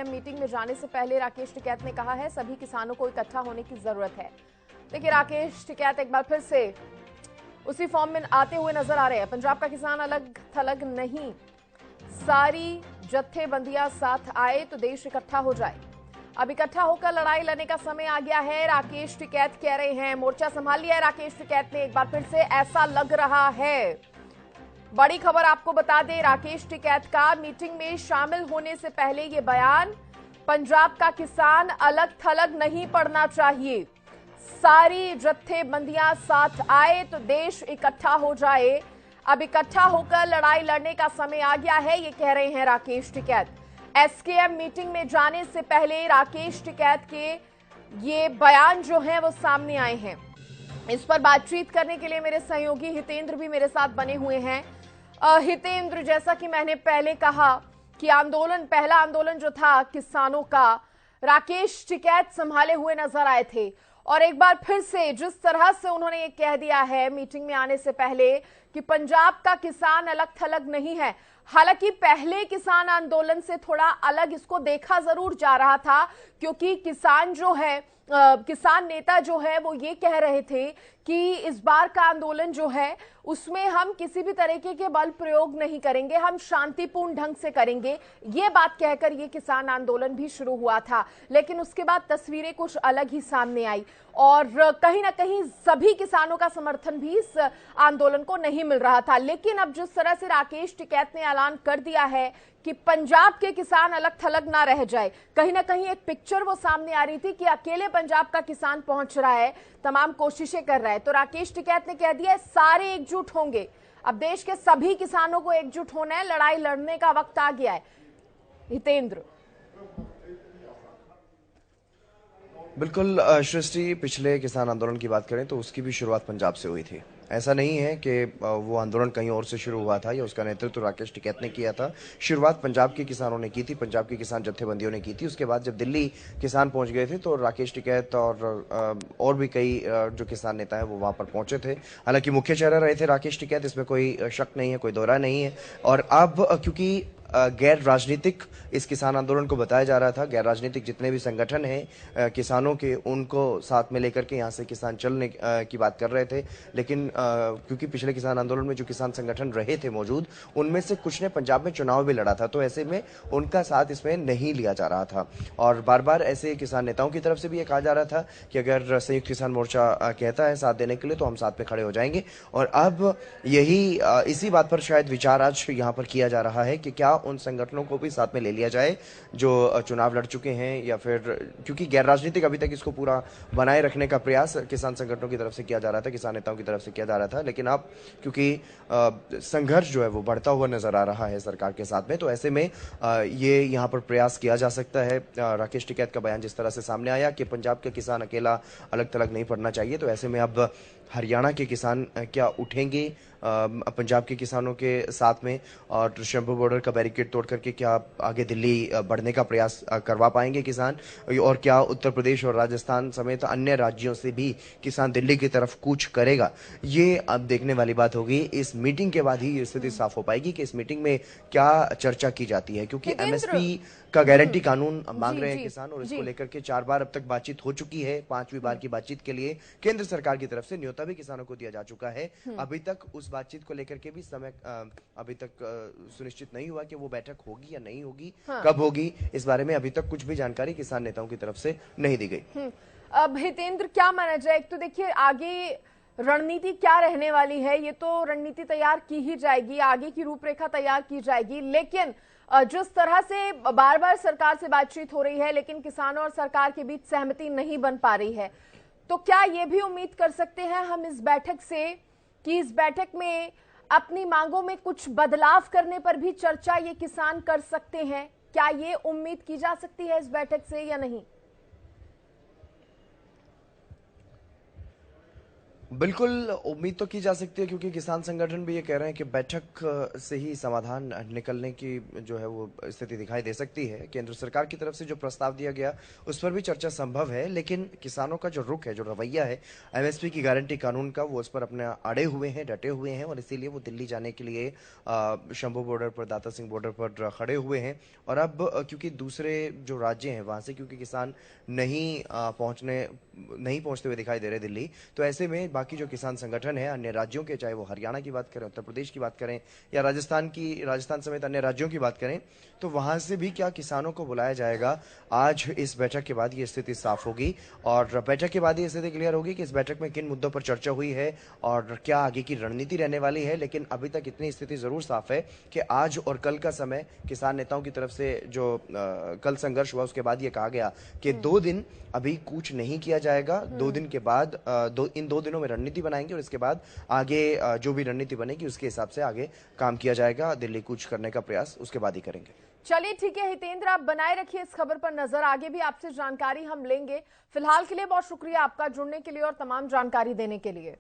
SKM meeting में जाने से पहले राकेश टिकैत ने कहा है सभी किसानों को इकट्ठा होने की जरूरत है। देखिए, राकेश टिकैत एक बार फिर से उसी फॉर्म में आते हुए नजर आ रहे हैं। पंजाब का किसान अलग थलग नहीं, सारी जत्थेबंदियां साथ आए तो देश इकट्ठा हो जाए। अब इकट्ठा होकर लड़ाई लड़ने का समय आ गया है, राकेश टिकैत कह रहे हैं। मोर्चा संभाल लिया है राकेश टिकैत ने, एक बार फिर से ऐसा लग रहा है। बड़ी खबर आपको बता दें, राकेश टिकैत का मीटिंग में शामिल होने से पहले ये बयान, पंजाब का किसान अलग थलग नहीं पड़ना चाहिए, सारी जत्थेबंदियां साथ आए तो देश इकट्ठा हो जाए। अब इकट्ठा होकर लड़ाई लड़ने का समय आ गया है, ये कह रहे हैं राकेश टिकैत। एसकेएम मीटिंग में जाने से पहले राकेश टिकैत के ये बयान जो हैं वो सामने आए हैं। इस पर बातचीत करने के लिए मेरे सहयोगी हितेंद्र भी मेरे साथ बने हुए हैं। हितेंद्र, जैसा कि मैंने पहले कहा कि पहला आंदोलन जो था किसानों का, राकेश टिकैत संभाले हुए नजर आए थे और एक बार फिर से जिस तरह से उन्होंने ये कह दिया है मीटिंग में आने से पहले कि पंजाब का किसान अलग थलग नहीं है। हालांकि पहले किसान आंदोलन से थोड़ा अलग इसको देखा जरूर जा रहा था, क्योंकि किसान जो है किसान नेता जो है वो ये कह रहे थे कि इस बार का आंदोलन जो है उसमें हम किसी भी तरीके के बल प्रयोग नहीं करेंगे, हम शांतिपूर्ण ढंग से करेंगे। ये बात कहकर ये किसान आंदोलन भी शुरू हुआ था, लेकिन उसके बाद तस्वीरें कुछ अलग ही सामने आई और कहीं ना कहीं सभी किसानों का समर्थन भी इस आंदोलन को नहीं मिल रहा था। लेकिन अब जिस तरह से राकेश टिकैत ने ऐलान कर दिया है कि पंजाब के किसान अलग थलग ना रह जाए, कहीं ना कहीं एक पिक्चर वो सामने आ रही थी कि अकेले पंजाब का किसान पहुंच रहा है, तमाम कोशिशें कर रहा है। तो राकेश टिकैत ने कह दिया सारे एकजुट होंगे, अब देश के सभी किसानों को एकजुट होना है, लड़ाई लड़ने का वक्त आ गया है। हितेंद्र, बिल्कुल सृष्टि, पिछले किसान आंदोलन की बात करें तो उसकी भी शुरुआत पंजाब से हुई थी। ऐसा नहीं है कि वो आंदोलन कहीं और से शुरू हुआ था या उसका नेतृत्व राकेश टिकैत ने किया था। शुरुआत पंजाब के किसानों ने की थी, पंजाब के किसान जत्थेबंदियों ने की थी। उसके बाद जब दिल्ली किसान पहुंच गए थे तो राकेश टिकैत और भी कई जो किसान नेता हैं वो वहां पर पहुंचे थे। हालांकि मुख्य चेहरा रहे थे राकेश टिकैत, इसमें कोई शक नहीं है, कोई दोहरा नहीं है। और अब क्योंकि गैर राजनीतिक इस किसान आंदोलन को बताया जा रहा था, गैर राजनीतिक जितने भी संगठन हैं किसानों के, उनको साथ में लेकर के यहाँ से किसान चलने की बात कर रहे थे। लेकिन क्योंकि पिछले किसान आंदोलन में जो किसान संगठन रहे थे मौजूद, उनमें से कुछ ने पंजाब में चुनाव भी लड़ा था, तो ऐसे में उनका साथ इसमें नहीं लिया जा रहा था। और बार बार ऐसे किसान नेताओं की तरफ से भी ये कहा जा रहा था कि अगर संयुक्त किसान मोर्चा कहता है साथ देने के लिए तो हम साथ में खड़े हो जाएंगे। और अब इसी बात पर शायद विचार आज यहाँ पर किया जा रहा है कि क्या उन संगठनों को भी साथ में ले लिया जाए जो चुनाव लड़ चुके हैं, या फिर क्योंकि गैर राजनीतिक अभी तक इसको पूरा बनाए रखने का प्रयास किसान संगठनों की तरफ से किया जा रहा था, किसान नेताओं की तरफ से किया जा रहा था। लेकिन अब क्योंकि संघर्ष जो है वो बढ़ता हुआ नजर आ रहा है सरकार के साथ में, तो ऐसे में ये यहाँ पर प्रयास किया जा सकता है। राकेश टिकैत का बयान जिस तरह से सामने आया कि पंजाब के किसान अकेला अलग थलग नहीं पड़ना चाहिए, तो ऐसे में अब हरियाणा के किसान क्या उठेंगे पंजाब के किसानों के साथ में, और शंभू बॉर्डर का बैरिकेड तोड़ करके क्या आगे दिल्ली बढ़ने का प्रयास करवा पाएंगे किसान, और क्या उत्तर प्रदेश और राजस्थान समेत अन्य राज्यों से भी किसान दिल्ली की तरफ कूच करेगा। ये अब देखने वाली बात होगी। इस मीटिंग के बाद ही ये स्थिति साफ हो पाएगी कि इस मीटिंग में क्या चर्चा की जाती है, क्योंकि एमएसपी का गारंटी कानून मांग रहे हैं किसान, और इसको लेकर के 4 बार अब तक बातचीत हो चुकी है। 5वीं बार की बातचीत के लिए केंद्र सरकार की तरफ से न्योता भी किसानों को दिया जा चुका है। अभी तक उस बातचीत को लेकर के भी समय अभी तक सुनिश्चित नहीं हुआ कि वो बैठक होगी या नहीं होगी, कब होगी, इस बारे में अभी तक कुछ भी जानकारी किसान नेताओं की तरफ से नहीं दी गई। अब हितेंद्र, क्या माना जाए, एक तो देखिए आगे रणनीति क्या रहने वाली है, ये तो रणनीति तैयार की ही जाएगी, आगे की रूपरेखा तैयार की जाएगी। लेकिन जिस तरह से बार बार सरकार से बातचीत हो रही है लेकिन किसानों और सरकार के बीच सहमति नहीं बन पा रही है, तो क्या ये भी उम्मीद कर सकते हैं हम इस बैठक से कि इस बैठक में अपनी मांगों में कुछ बदलाव करने पर भी चर्चा ये किसान कर सकते हैं? क्या ये उम्मीद की जा सकती है इस बैठक से या नहीं? बिल्कुल उम्मीद तो की जा सकती है, क्योंकि किसान संगठन भी ये कह रहे हैं कि बैठक से ही समाधान निकलने की जो है वो स्थिति दिखाई दे सकती है। केंद्र सरकार की तरफ से जो प्रस्ताव दिया गया उस पर भी चर्चा संभव है, लेकिन किसानों का जो रुख है, जो रवैया है एमएसपी की गारंटी कानून का, वो उस पर अपने अड़े हुए हैं, डटे हुए हैं, और इसीलिए वो दिल्ली जाने के लिए शंभू बॉर्डर पर, दाता सिंह बॉर्डर पर खड़े हुए हैं। और अब क्योंकि दूसरे जो राज्य हैं वहां से क्योंकि किसान नहीं पहुंचते हुए दिखाई दे रहे दिल्ली, तो ऐसे में बाकी जो किसान संगठन है अन्य राज्यों के, चाहे वो हरियाणा की बात करें, उत्तर प्रदेश की बात करें, या राजस्थान समेत अन्य राज्यों की बात करें, तो वहां से भी क्या किसानों को बुलाया जाएगा। आज इस बैठक के बाद ये स्थिति साफ होगी, और बैठक के बाद ये स्थिति क्लियर होगी कि इस बैठक में किन मुद्दों पर चर्चा हुई है और क्या आगे की रणनीति रहने वाली है। लेकिन अभी तक इतनी स्थिति जरूर साफ है कि आज और कल का समय किसान नेताओं की तरफ से जो कल संघर्ष हुआ उसके बाद ये कहा गया कि 2 दिन अभी कूच नहीं किया जाएगा। 2 दिन के बाद इन 2 दिनों में रणनीति बनाएंगे, और इसके बाद आगे जो भी रणनीति बनेगी उसके हिसाब से आगे काम किया जाएगा। दिल्ली कूच करने का प्रयास उसके बाद ही करेंगे। चलिए ठीक है हितेंद्र, आप बनाए रखिए इस खबर पर नजर, आगे भी आपसे जानकारी हम लेंगे। फिलहाल के लिए बहुत शुक्रिया आपका जुड़ने के लिए और तमाम जानकारी देने के लिए।